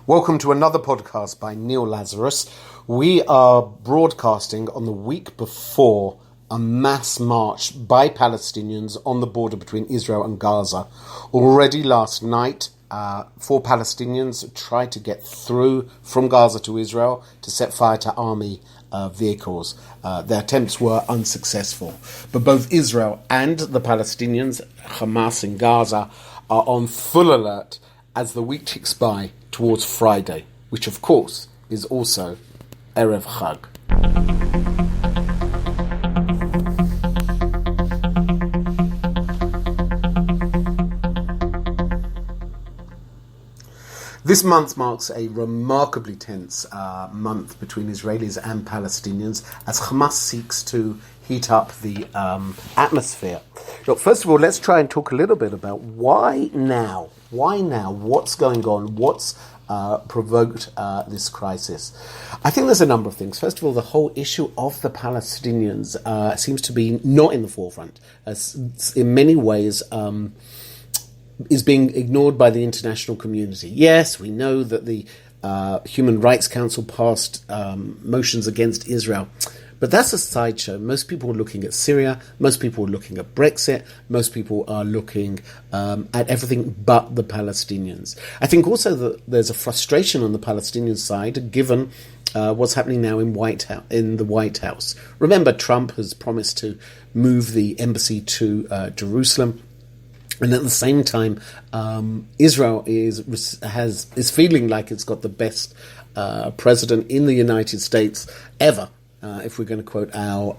Welcome to another podcast by Neil Lazarus. We are broadcasting on the week before a mass march by Palestinians on the border between Israel and Gaza. Already last night, 4 Palestinians tried to get through from Gaza to Israel to set fire to army vehicles. Their attempts were unsuccessful. But both Israel and the Palestinians, Hamas in Gaza, are on full alert as the week ticks by towards Friday, which of course is also Erev Chag. This month marks a remarkably tense month between Israelis and Palestinians as Hamas seeks to heat up the atmosphere. Look, first of all, let's try and talk a little bit about why now? Why now? What's going on? What's provoked this crisis? I think there's a number of things. First of all, the whole issue of the Palestinians seems to be not in the forefront. In many ways, is being ignored by the international community. Yes, we know that the Human Rights Council passed motions against Israel, but that's a sideshow. Most people are looking at Syria, most people are looking at Brexit, most people are looking at everything but the Palestinians. I think also that there's a frustration on the Palestinian side, given what's happening now in the White House. Remember, Trump has promised to move the embassy to Jerusalem. And at the same time, Israel is feeling like it's got the best president in the United States ever, if we're going to quote our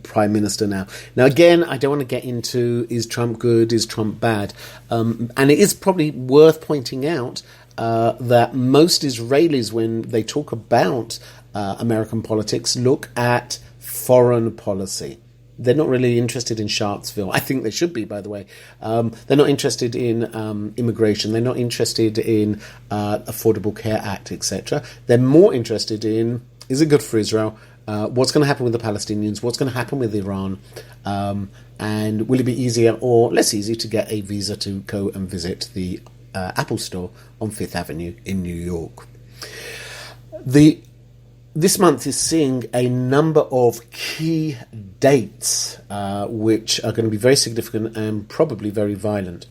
prime minister now. Now, again, I don't want to get into is Trump good, is Trump bad? And it is probably worth pointing out that most Israelis, when they talk about American politics, look at foreign policy. They're not really interested in Charlottesville. I think they should be, by the way. They're not interested in immigration. They're not interested in Affordable Care Act, etc. They're more interested in, is it good for Israel? What's going to happen with the Palestinians? What's going to happen with Iran? And will it be easier or less easy to get a visa to go and visit the Apple store on Fifth Avenue in New York? This month is seeing a number of key dates which are going to be very significant and probably very violent.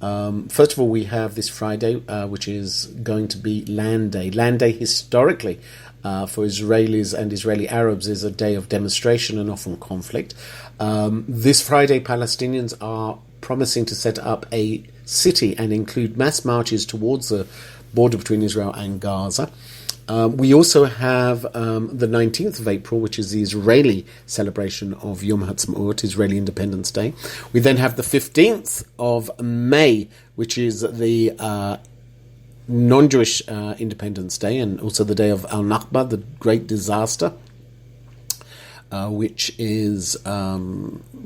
First of all, we have this Friday, which is going to be Land Day. Land Day, historically, for Israelis and Israeli Arabs, is a day of demonstration and often conflict. This Friday, Palestinians are promising to set up a city and include mass marches towards the border between Israel and Gaza. We also have the 19th of April, which is the Israeli celebration of Yom Ha'atzmaut, Israeli Independence Day. We then have the 15th of May, which is the non-Jewish Independence Day, and also the day of Al-Nakba, the Great Disaster, which is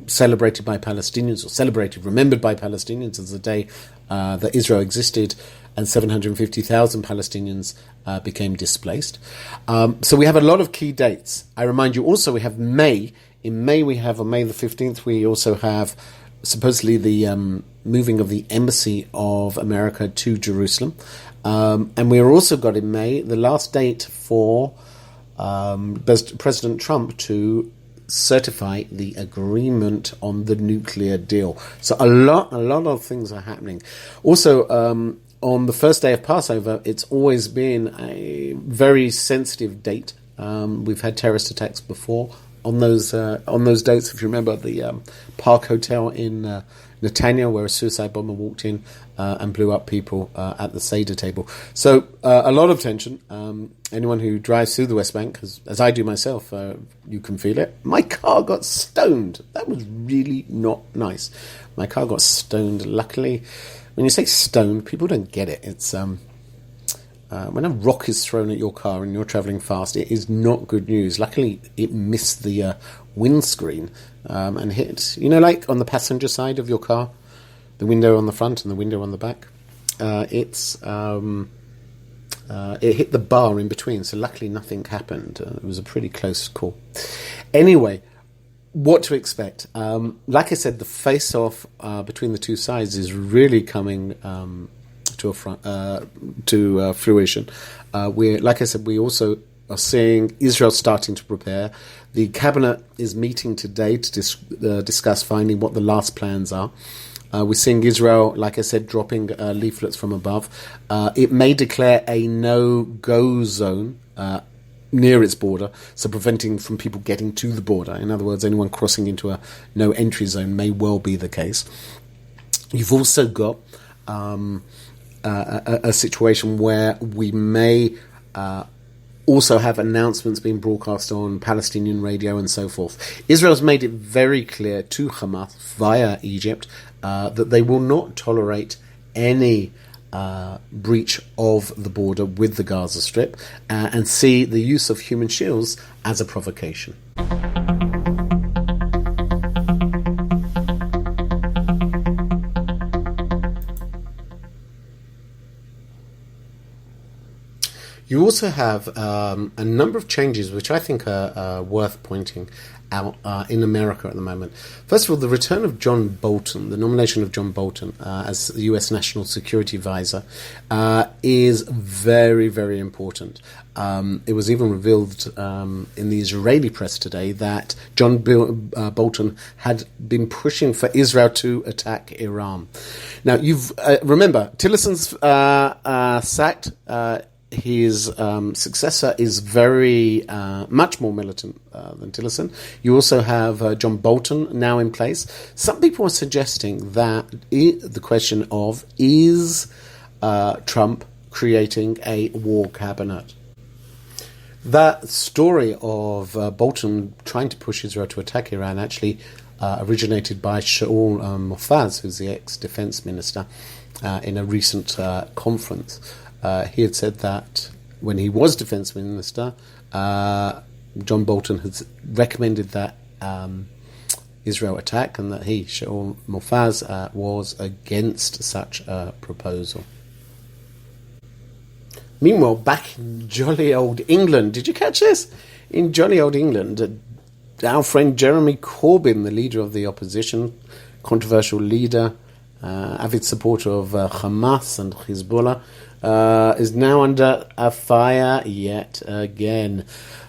celebrated by Palestinians, remembered by Palestinians as the day that Israel existed, and 750,000 Palestinians became displaced. So we have a lot of key dates. I remind you also we have May. In May we have, on May the 15th, we also have supposedly the moving of the embassy of America to Jerusalem. And we also got in May the last date for President Trump to certify the agreement on the nuclear deal. So a lot of things are happening. Also, on the first day of Passover, it's always been a very sensitive date. We've had terrorist attacks before on those dates. If you remember the Park Hotel in Netanya, where a suicide bomber walked in and blew up people at the Seder table. So a lot of tension. Anyone who drives through the West Bank, as I do myself, you can feel it. My car got stoned. That was really not nice. My car got stoned. Luckily, when you say stoned, people don't get it. It's when a rock is thrown at your car and you're travelling fast, it is not good news. Luckily, it missed the windscreen and hit, like on the passenger side of your car, the window on the front and the window on the back. It hit the bar in between, so luckily nothing happened. It was a pretty close call. Anyway, what to expect? Like I said, the face-off between the two sides is really coming to fruition. Like I said, we also are seeing Israel starting to prepare. The cabinet is meeting today to discuss finally what the last plans are. We're seeing Israel, like I said, dropping leaflets from above. It may declare a no-go zone near its border, so preventing from people getting to the border. In other words, anyone crossing into a no-entry zone may well be the case. You've also got a situation where we may also have announcements being broadcast on Palestinian radio and so forth. Israel's made it very clear to Hamas via Egypt that they will not tolerate any breach of the border with the Gaza Strip and see the use of human shields as a provocation. You also have a number of changes which I think are worth pointing out in America at the moment. First of all, the return of John Bolton, the nomination of John Bolton as the U.S. National Security Advisor is very, very important. It was even revealed in the Israeli press today that John Bolton had been pushing for Israel to attack Iran. Now, remember, Tillerson's sacked. His successor is very much more militant than Tillerson. You also have John Bolton now in place. Some people are suggesting that the question of is Trump creating a war cabinet? That story of Bolton trying to push Israel to attack Iran actually originated by Shaul Mofaz, who's the ex-defense minister, in a recent conference. He had said that when he was defense minister, John Bolton had recommended that Israel attack, and that he, Shaul Mofaz, was against such a proposal. Meanwhile, back in jolly old England, did you catch this? In jolly old England, our friend Jeremy Corbyn, the leader of the opposition, controversial leader, avid supporter of Hamas and Hezbollah, is now under a fire yet again.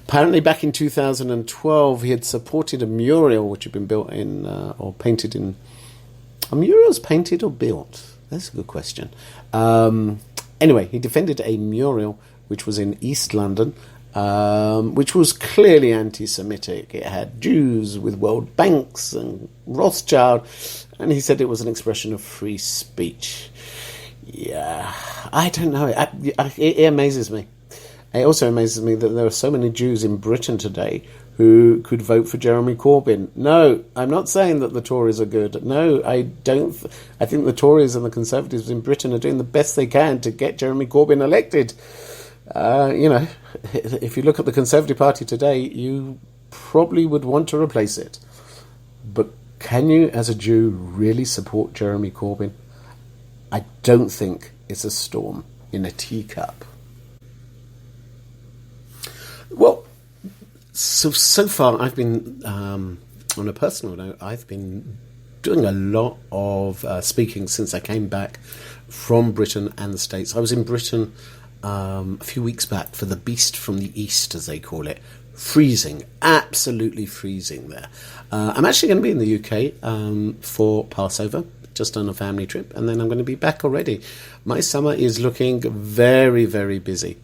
Apparently back in 2012 he had supported a mural which had been built in or painted in... Are murals painted or built? That's a good question. Anyway, he defended a mural which was in East London, which was clearly anti-Semitic. It had Jews with world banks and Rothschild, and he said it was an expression of free speech. Yeah, I don't know. It amazes me. It also amazes me that there are so many Jews in Britain today who could vote for Jeremy Corbyn. No, I'm not saying that the Tories are good. No, I don't. I think the Tories and the Conservatives in Britain are doing the best they can to get Jeremy Corbyn elected. If you look at the Conservative Party today, you probably would want to replace it. But can you, as a Jew, really support Jeremy Corbyn? I don't think it's a storm in a teacup. Well, so far I've been, on a personal note, I've been doing a lot of speaking since I came back from Britain and the States. I was in Britain a few weeks back for the Beast from the East, as they call it. Freezing, absolutely freezing there. I'm actually going to be in the UK for Passover, just on a family trip, and then I'm going to be back already. My summer is looking very, very busy.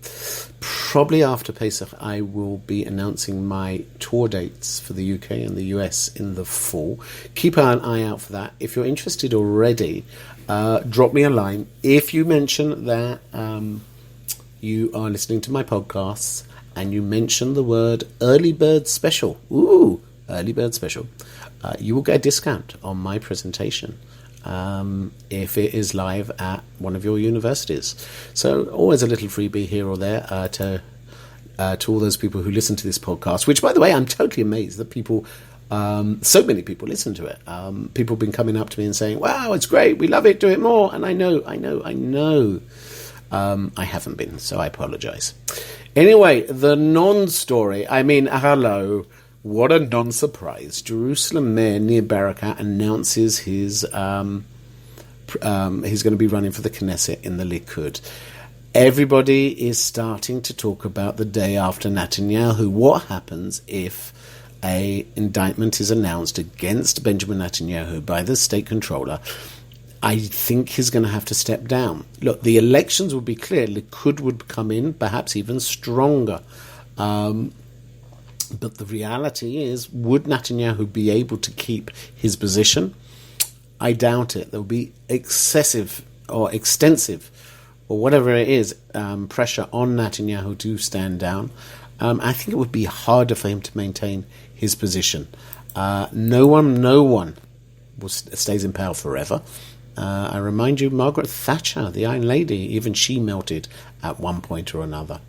Probably after Pesach, I will be announcing my tour dates for the UK and the US in the fall. Keep an eye out for that. If you're interested already, drop me a line. If you mention that you are listening to my podcasts and you mention the word Early Bird Special, Early Bird Special, you will get a discount on my presentation if it is live at one of your universities. So always a little freebie here or there to all those people who listen to this podcast, which, by the way, I'm totally amazed that people, so many people listen to it. People have been coming up to me and saying, wow, it's great, we love it, do it more. And I know I haven't been, so I apologize. Anyway, the non-story, hello, what a non-surprise. Jerusalem Mayor Nir Baraka announces his he's going to be running for the Knesset in the Likud. Everybody is starting to talk about the day after Netanyahu. What happens if a indictment is announced against Benjamin Netanyahu by the state controller? I think he's going to have to step down. Look, the elections would be clear. Likud would come in, perhaps even stronger. But the reality is, would Netanyahu be able to keep his position? I doubt it. There will be excessive or extensive, or whatever it is, pressure on Netanyahu to stand down. I think it would be harder for him to maintain his position. No one stays in power forever. I remind you, Margaret Thatcher, the Iron Lady, even she melted at one point or another.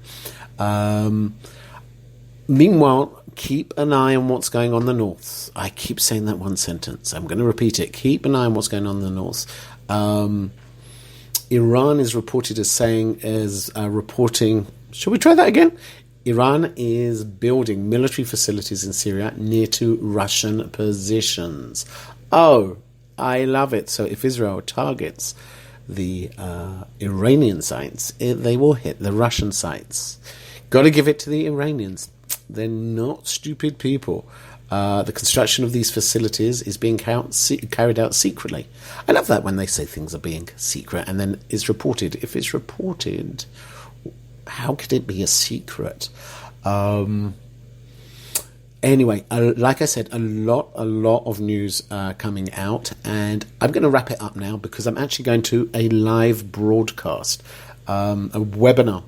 Meanwhile, keep an eye on what's going on in the north. I keep saying that one sentence. I'm going to repeat it. Keep an eye on what's going on in the north. Iran is reported reporting. Shall we try that again? Iran is building military facilities in Syria near to Russian positions. Oh, I love it. So if Israel targets the Iranian sites, they will hit the Russian sites. Got to give it to the Iranians. They're not stupid people. The construction of these facilities is being carried out secretly. I love that when they say things are being secret and then it's reported. If it's reported, how could it be a secret? Anyway, like I said, a lot of news coming out, and I'm going to wrap it up now because I'm actually going to a live broadcast, a webinar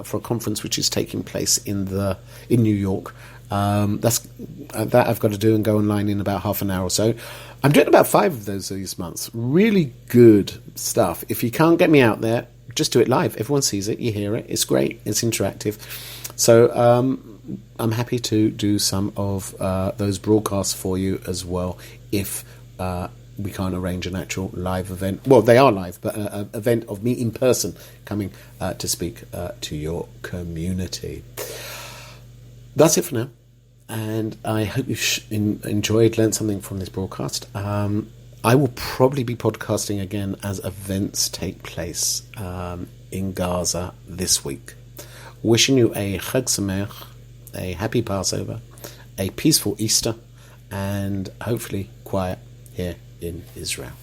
for a conference which is taking place in New York. That I've got to do and go online in about half an hour or so. I'm doing about 5 of these months. Really good stuff. If you can't get me out there, just do it live. Everyone sees it, you hear it. It's great. It's interactive. So I'm happy to do some of those broadcasts for you as well if we can't arrange an actual live event. Well, they are live, but an event of me in person coming to speak to your community. That's it for now. And I hope you've enjoyed, learned something from this broadcast. I will probably be podcasting again as events take place in Gaza this week. Wishing you a Chag Sameach, a happy Passover, a peaceful Easter, and hopefully quiet here in Israel.